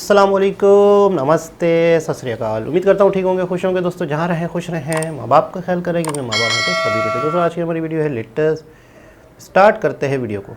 अस्सलाम वालेकुम, नमस्ते, सत श्री अकाल। उम्मीद करता हूँ ठीक होंगे, खुश होंगे दोस्तों। जहाँ रहें खुश रहें, माँ बाप का ख्याल करें क्योंकि माँ बाप हैं तो सभी कुछ है। दोस्तों आज की हमारी वीडियो है लेटेस्ट। स्टार्ट करते हैं वीडियो को।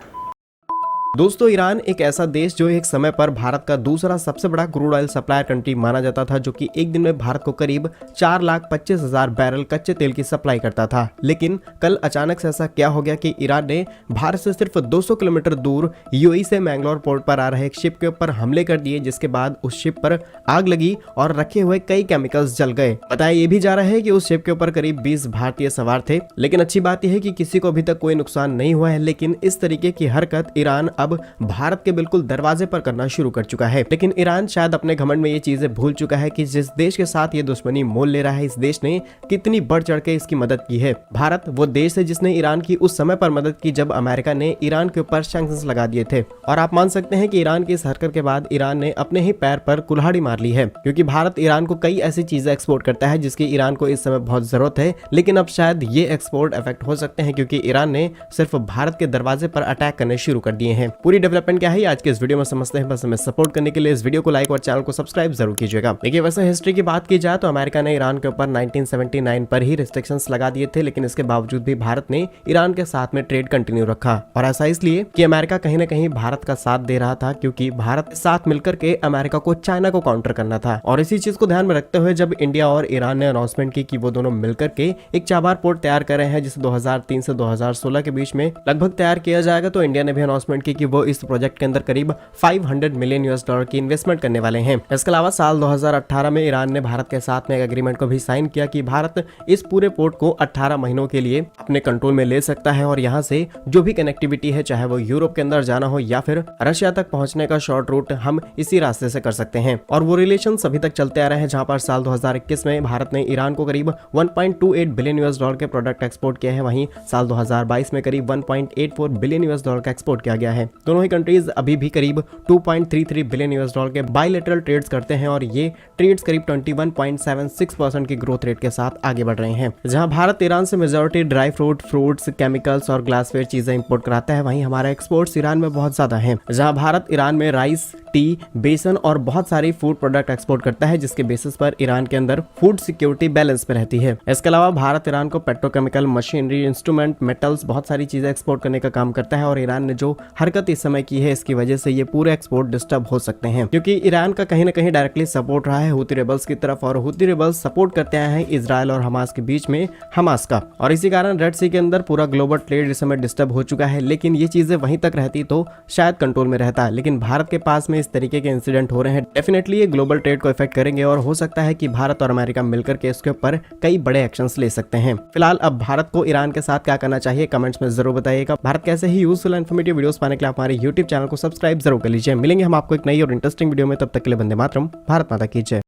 दोस्तों ईरान एक ऐसा देश जो एक समय पर भारत का दूसरा सबसे बड़ा क्रूड ऑयल सप्लायर कंट्री माना जाता था, जो कि एक दिन में भारत को करीब 4,25,000 बैरल कच्चे तेल की सप्लाई करता था। लेकिन कल अचानक से ऐसा क्या हो गया कि ईरान ने भारत से सिर्फ 200 किलोमीटर दूर यूएई से मैंगलोर पोर्ट पर आ रहे एक शिप के ऊपर हमले कर दिए, जिसके बाद उस शिप पर आग लगी और रखे हुए कई केमिकल्स जल गए। बताया ये भी जा रहा है कि उस शिप के ऊपर करीब 20 भारतीय सवार थे। लेकिन अच्छी बात यह है कि किसी को अभी तक कोई नुकसान नहीं हुआ है। लेकिन इस तरीके की हरकत ईरान अब भारत के बिल्कुल दरवाजे पर करना शुरू कर चुका है। लेकिन ईरान शायद अपने घमंड में ये चीजें भूल चुका है कि जिस देश के साथ ये दुश्मनी मोल ले रहा है, इस देश ने कितनी बढ़ चढ़ के इसकी मदद की है। भारत वो देश है जिसने ईरान की उस समय पर मदद की जब अमेरिका ने ईरान के ऊपर सैंक्शंस लगा दिए थे। और आप मान सकते हैं कि ईरान की इस हरकत के बाद ईरान ने अपने ही पैर पर कुल्हाड़ी मार ली है, क्योंकि भारत ईरान को कई ऐसी चीजें एक्सपोर्ट करता है जिसकी ईरान को इस समय बहुत जरूरत है। लेकिन अब शायद ये एक्सपोर्ट इफेक्ट हो सकते हैं, क्योंकि ईरान ने सिर्फ भारत के दरवाजे पर अटैक करने शुरू कर दिए हैं। पूरी डेवलपमेंट क्या है आज के इस वीडियो में समझते हैं। बस हमें सपोर्ट करने के लिए इस वीडियो को लाइक और चैनल को सब्सक्राइब जरूर कीजिएगा। देखिए, वैसे हिस्ट्री की बात की जाए तो अमेरिका ने ईरान के ऊपर 1979 पर ही रिस्ट्रिक्शंस लगा दिए थे, लेकिन इसके बावजूद भी भारत ने ईरान के साथ में ट्रेड कंटिन्यू रखा। और ऐसा इसलिए कि अमेरिका कहीं ना कहीं भारत का साथ दे रहा था, क्योंकि भारत के साथ मिलकर के अमेरिका को चाइना को काउंटर करना था। और इसी चीज को ध्यान में रखते हुए जब इंडिया और ईरान ने अनाउंसमेंट की कि वो दोनों मिलकर के एक चाबार पोर्ट तैयार कर रहे हैं, जिसे 2003 से 2016 के बीच में लगभग तैयार किया जाएगा, तो इंडिया ने भी अनाउंसमेंट की कि वो इस प्रोजेक्ट के अंदर करीब $500 मिलियन की इन्वेस्टमेंट करने वाले हैं। इसके अलावा साल 2018 में ईरान ने भारत के साथ में एक एग्रीमेंट को भी साइन किया कि भारत इस पूरे पोर्ट को 18 महीनों के लिए अपने कंट्रोल में ले सकता है और यहाँ से जो भी कनेक्टिविटी है, चाहे वो यूरोप के अंदर जाना हो या फिर रशिया तक पहुंचने का शॉर्ट रूट, हम इसी रास्ते से कर सकते हैं। और वो रिलेशन अभी तक चलते आ रहे हैं, जहां पर साल 2021 में भारत ने ईरान को करीब $1.28 बिलियन के प्रोडक्ट एक्सपोर्ट किए हैं। वहीं साल 2022 में करीब $1.84 बिलियन का एक्सपोर्ट किया गया है। दोनों ही कंट्रीज अभी भी करीब $2.33 बिलियन के बायलैटरल ट्रेड्स करते हैं और ये ट्रेड्स करीब 21.76% की ग्रोथ रेट के साथ आगे बढ़ रहे हैं। जहां भारत ईरान से मेजॉरिटी ड्राई फ्रूट्स, केमिकल्स और ग्लासवेयर चीजें इंपोर्ट कराता है, वहीं हमारा एक्सपोर्ट्स ईरान में बहुत ज्यादा है। जहां भारत ईरान में राइस, टी, बेसन और बहुत सारी फूड प्रोडक्ट एक्सपोर्ट करता है, जिसके बेसिस पर ईरान के अंदर फूड सिक्योरिटी बैलेंस पे रहती है। इसके अलावा भारत ईरान को पेट्रोकेमिकल, मशीनरी, इंस्ट्रूमेंट, मेटल्स, बहुत सारी चीजें एक्सपोर्ट करने का काम करता है। और ईरान ने जो हरकत इस समय की है, इसकी वजह से ये पूरे एक्सपोर्ट डिस्टर्ब हो सकते हैं, क्योंकि ईरान का कहीं ना कहीं डायरेक्टली सपोर्ट रहा है हुती रेबल्स की तरफ, और हुती रेबल्स सपोर्ट करते आए हैं इजराइल और हमास के बीच में हमास का। और इसी कारण रेड सी के अंदर पूरा ग्लोबल ट्रेड इस समय डिस्टर्ब हो चुका है। लेकिन ये चीजें वहीं तक रहती तो शायद कंट्रोल में रहता है, लेकिन भारत के पास में इस तरीके के इंसिडेंट हो रहे हैं, डेफिनेटली ये ग्लोबल ट्रेड को इफेक्ट करेंगे और हो सकता है कि भारत और अमेरिका मिलकर के इसके ऊपर कई बड़े एक्शंस ले सकते हैं। फिलहाल अब भारत को ईरान के साथ क्या करना चाहिए, कमेंट्स में जरूर बताइएगा। भारत कैसे ही यूजफुल इन्फॉर्मेटिव वीडियोस पाने के लिए हमारे यूट्यूब चैनल को सब्सक्राइब जरूर कर लीजिए। मिलेंगे हम आपको एक नई और इंटरेस्टिंग वीडियो में, तब तक के लिए वंदे मातरम, भारत माता की जय।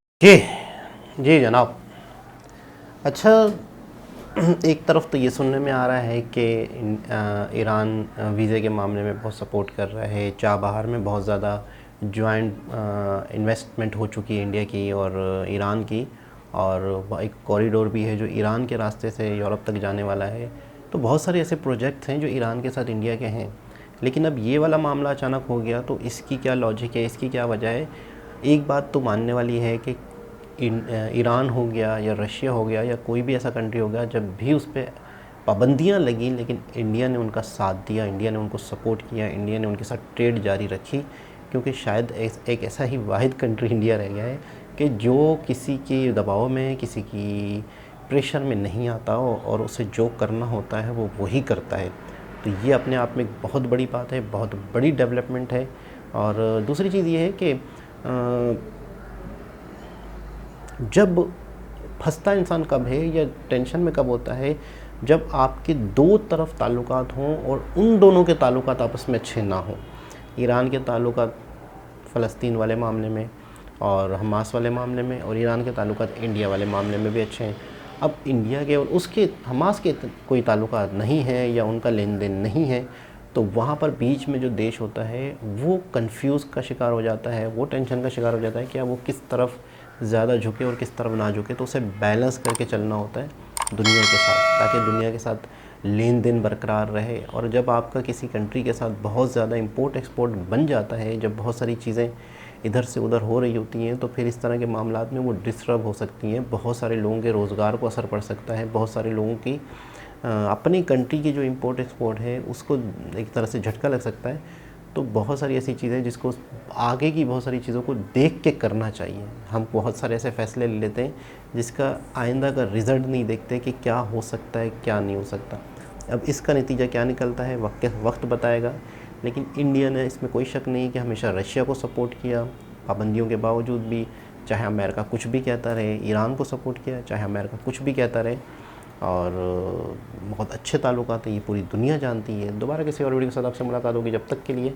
जी जनाब। अच्छा, एक तरफ तो ये सुनने में आ रहा है कि ईरान वीज़े के मामले में बहुत सपोर्ट कर रहा है। चाबहार में बहुत ज़्यादा जॉइंट इन्वेस्टमेंट हो चुकी है इंडिया की और ईरान की, और एक कॉरिडोर भी है जो ईरान के रास्ते से यूरोप तक जाने वाला है। तो बहुत सारे ऐसे प्रोजेक्ट्स हैं जो ईरान के साथ इंडिया के हैं। लेकिन अब ये वाला मामला अचानक हो गया, तो इसकी क्या लॉजिक है, इसकी क्या वजह है? एक बात तो मानने वाली है कि ईरान हो गया या रशिया हो गया या कोई भी ऐसा कंट्री हो गया, जब भी उस पर पाबंदियाँ लगी, लेकिन इंडिया ने उनका साथ दिया, इंडिया ने उनको सपोर्ट किया, इंडिया ने उनके साथ ट्रेड जारी रखी, क्योंकि शायद एक ऐसा ही वाहिद कंट्री इंडिया रह गया है कि जो किसी के दबाव में, किसी की प्रेशर में नहीं आता और उसे जो करना होता है वो वही करता है। तो ये अपने आप में एक बहुत बड़ी बात है, बहुत बड़ी डेवलपमेंट है। और दूसरी चीज़ ये है कि जब फंसता इंसान कब है या टेंशन में कब होता है, जब आपके दो तरफ ताल्लुकात हों और उन दोनों के ताल्लुकात आपस में अच्छे ना हों। ईरान के ताल्लुकात फ़लस्तीन वाले मामले में और हमास वाले मामले में, और ईरान के ताल्लुकात इंडिया वाले मामले में भी अच्छे हैं। अब इंडिया के और उसके हमास के कोई ताल्लुकात नहीं है या उनका लेन देन नहीं है, तो वहाँ पर बीच में जो देश होता है वो कंफ्यूज का शिकार हो जाता है, वो टेंशन का शिकार हो जाता है कि वो किस तरफ ज़्यादा झुके और किस तरफ ना झुके। तो उसे बैलेंस करके चलना होता है दुनिया के साथ, ताकि दुनिया के साथ लेन देन बरकरार रहे। और जब आपका किसी कंट्री के साथ बहुत ज़्यादा इंपोर्ट एक्सपोर्ट बन जाता है, जब बहुत सारी चीज़ें इधर से उधर हो रही होती हैं, तो फिर इस तरह के मामलात में वो डिस्टर्ब हो सकती हैं। बहुत सारे लोगों के रोज़गार को असर पड़ सकता है, बहुत सारे लोगों की अपनी कंट्री की जो इंपोर्ट एक्सपोर्ट है उसको एक तरह से झटका लग सकता है। तो बहुत सारी ऐसी चीज़ें जिसको आगे की बहुत सारी चीज़ों को देख के करना चाहिए। हम बहुत सारे ऐसे फ़ैसले ले लेते हैं जिसका आइंदा का रिज़ल्ट नहीं देखते कि क्या हो सकता है, क्या नहीं हो सकता। अब इसका नतीजा क्या निकलता है वक्त बताएगा। लेकिन इंडिया ने इसमें कोई शक नहीं कि हमेशा रशिया को सपोर्ट किया, पाबंदियों के बावजूद भी। चाहे अमेरिका कुछ भी कहता रहे, ईरान को सपोर्ट किया, चाहे अमेरिका कुछ भी कहता रहे। और बहुत अच्छे ताल्लुकात हैं, ये पूरी दुनिया जानती है। दोबारा किसी और वीडियो के साथ आपसे मुलाकात होगी, जब तक के लिए